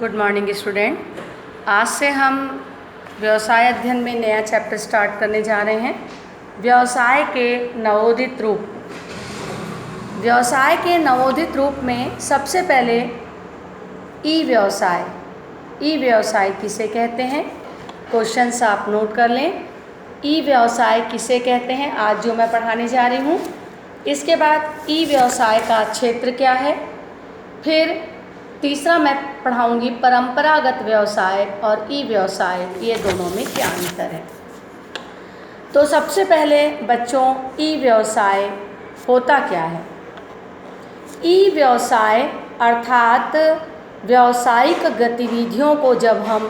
Good morning student. आज से हम व्यवसाय अध्ययन में नया चैप्टर स्टार्ट करने जा रहे हैं। व्यवसाय के नवोदित रूप। व्यवसाय के नवोदित रूप में सबसे पहले ई व्यवसाय। ई व्यवसाय किसे कहते हैं? क्वेश्चंस आप नोट कर लें। ई व्यवसाय किसे कहते हैं आज जो मैं पढ़ाने जा रही हूँ। इसके बाद ई व्यवसाय का क्षेत्र क्या है। फिर तीसरा मैं पढ़ाऊंगी परंपरागत व्यवसाय और ई व्यवसाय, ये दोनों में क्या अंतर है। तो सबसे पहले बच्चों, ई व्यवसाय होता क्या है। ई व्यवसाय अर्थात व्यावसायिक गतिविधियों को जब हम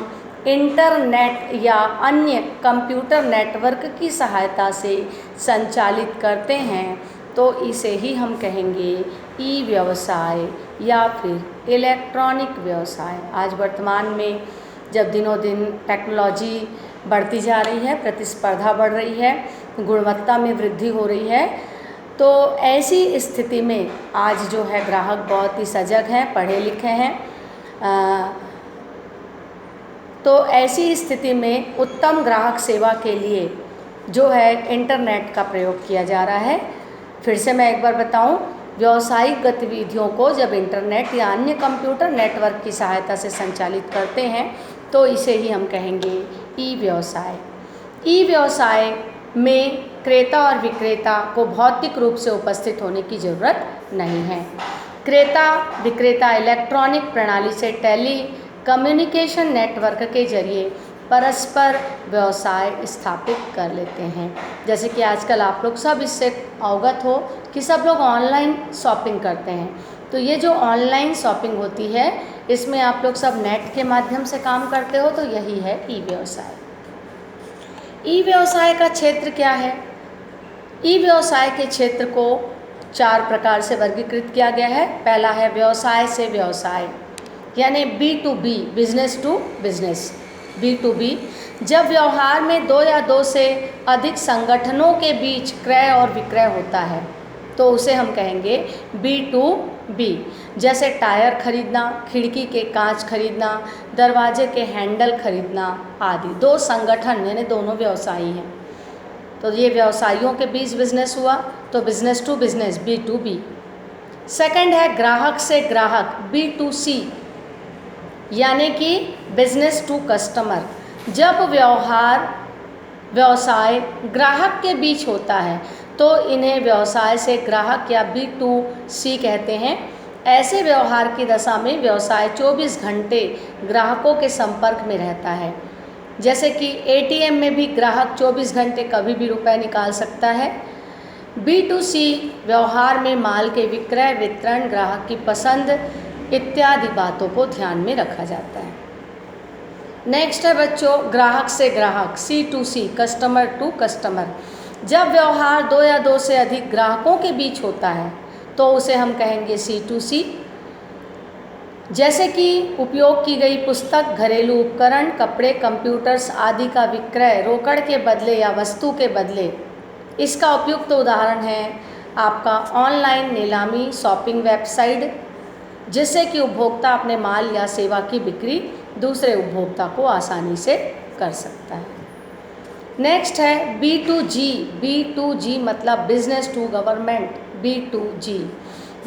इंटरनेट या अन्य कंप्यूटर नेटवर्क की सहायता से संचालित करते हैं तो इसे ही हम कहेंगे ई व्यवसाय या फिर इलेक्ट्रॉनिक व्यवसाय। आज वर्तमान में जब दिनों दिन टेक्नोलॉजी बढ़ती जा रही है, प्रतिस्पर्धा बढ़ रही है, गुणवत्ता में वृद्धि हो रही है, तो ऐसी स्थिति में आज जो है ग्राहक बहुत ही सजग हैं, पढ़े लिखे हैं। तो ऐसी स्थिति में उत्तम ग्राहक सेवा के लिए जो है इंटरनेट का प्रयोग किया जा रहा है। फिर से मैं एक बार बताऊं, व्यावसायिक गतिविधियों को जब इंटरनेट या अन्य कंप्यूटर नेटवर्क की सहायता से संचालित करते हैं तो इसे ही हम कहेंगे ई व्यवसाय। ई व्यवसाय में क्रेता और विक्रेता को भौतिक रूप से उपस्थित होने की ज़रूरत नहीं है। क्रेता विक्रेता इलेक्ट्रॉनिक प्रणाली से टेली कम्युनिकेशन नेटवर्क के जरिए परस्पर व्यवसाय स्थापित कर लेते हैं। जैसे कि आजकल आप लोग सब इससे अवगत हो कि सब लोग ऑनलाइन शॉपिंग करते हैं। तो ये जो ऑनलाइन शॉपिंग होती है इसमें आप लोग सब नेट के माध्यम से काम करते हो, तो यही है ई व्यवसाय। ई व्यवसाय का क्षेत्र क्या है? ई व्यवसाय के क्षेत्र को 4 प्रकार से वर्गीकृत किया गया है। पहला है व्यवसाय से व्यवसाय, यानी B2B, business to business. B2B जब व्यवहार में 2 या 2 से अधिक संगठनों के बीच क्रय और विक्रय होता है तो उसे हम कहेंगे B2B। जैसे टायर खरीदना, खिड़की के कांच खरीदना, दरवाजे के हैंडल खरीदना आदि। 2 संगठन यानी दोनों व्यवसायी हैं तो ये व्यवसायियों के बीच बिजनेस हुआ, तो business to business B2B। Second है ग्राहक से ग्राहक B2C, यानी कि बिजनेस टू कस्टमर। जब व्यवसाय ग्राहक के बीच होता है तो इन्हें व्यवसाय से ग्राहक या B2C कहते हैं। ऐसे व्यवहार की दशा में व्यवसाय 24 घंटे ग्राहकों के संपर्क में रहता है। जैसे कि ATM में भी ग्राहक 24 घंटे कभी भी रुपए निकाल सकता है। B2C व्यवहार में माल के विक्रय, वितरण, ग्राहक की पसंद इत्यादि बातों को ध्यान में रखा जाता है। नेक्स्ट है बच्चों ग्राहक से ग्राहक C2C, कस्टमर टू कस्टमर। जब व्यवहार 2 या 2 से अधिक ग्राहकों के बीच होता है तो उसे हम कहेंगे C2C। जैसे कि उपयोग की गई पुस्तक, घरेलू उपकरण, कपड़े, कंप्यूटर्स आदि का विक्रय रोकड़ के बदले या वस्तु के बदले। इसका उपयुक्त उदाहरण है आपका ऑनलाइन नीलामी शॉपिंग वेबसाइट, जिससे कि उपभोक्ता अपने माल या सेवा की बिक्री दूसरे उपभोक्ता को आसानी से कर सकता है। नेक्स्ट है B2G। B2G मतलब बिजनेस टू गवर्नमेंट। B2G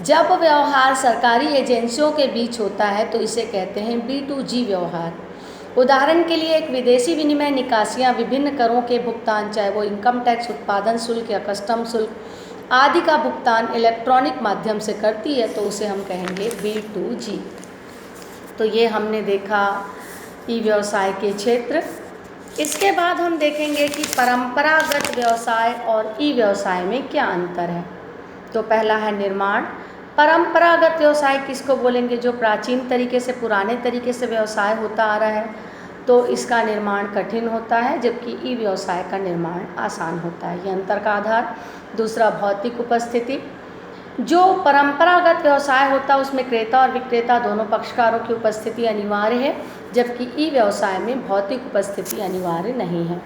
जब व्यवहार सरकारी एजेंसियों के बीच होता है तो इसे कहते हैं B2G व्यवहार। उदाहरण के लिए एक विदेशी विनिमय निकासियाँ विभिन्न करों के भुगतान, चाहे वो इनकम टैक्स, उत्पादन शुल्क या कस्टम शुल्क आदि का भुगतान इलेक्ट्रॉनिक माध्यम से करती है तो उसे हम कहेंगे B2G। तो ये हमने देखा ई व्यवसाय के क्षेत्र। इसके बाद हम देखेंगे कि परंपरागत व्यवसाय और ई व्यवसाय में क्या अंतर है। तो पहला है निर्माण। परंपरागत व्यवसाय किसको बोलेंगे? जो प्राचीन तरीके से, पुराने तरीके से व्यवसाय होता आ रहा है तो इसका निर्माण कठिन होता है, जबकि ई व्यवसाय का निर्माण आसान होता है। ये अंतर का आधार। दूसरा भौतिक उपस्थिति। जो परंपरागत व्यवसाय होता है उसमें क्रेता और विक्रेता दोनों पक्षकारों की उपस्थिति अनिवार्य है, जबकि ई व्यवसाय में भौतिक उपस्थिति अनिवार्य नहीं है।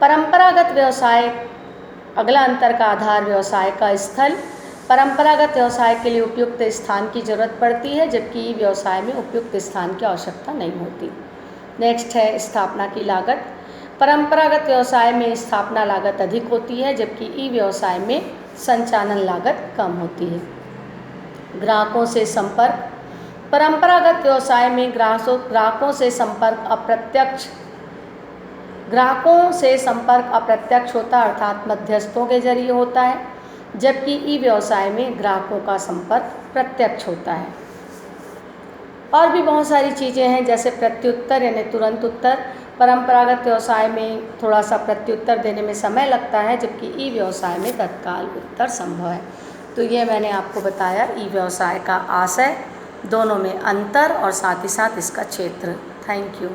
परंपरागत व्यवसाय, अगला अंतर का आधार व्यवसाय का स्थल। परंपरागत व्यवसाय के लिए उपयुक्त स्थान की जरूरत पड़ती है, जबकि ई व्यवसाय में उपयुक्त स्थान की आवश्यकता नहीं होती। नेक्स्ट है स्थापना की लागत। परंपरागत व्यवसाय में स्थापना लागत अधिक होती है, जबकि ई व्यवसाय में संचालन लागत कम होती है। ग्राहकों से संपर्क। परंपरागत व्यवसाय में ग्राहकों से संपर्क अप्रत्यक्ष होता है, अर्थात मध्यस्थों के जरिए होता है, जबकि ई व्यवसाय में ग्राहकों का संपर्क प्रत्यक्ष होता है। और भी बहुत सारी चीज़ें हैं, जैसे प्रत्युत्तर यानी तुरंत उत्तर। परंपरागत व्यवसाय में थोड़ा सा प्रत्युत्तर देने में समय लगता है, जबकि ई व्यवसाय में तत्काल उत्तर संभव है। तो ये मैंने आपको बताया ई व्यवसाय का आशय, दोनों में अंतर और साथ ही साथ इसका क्षेत्र। Thank you.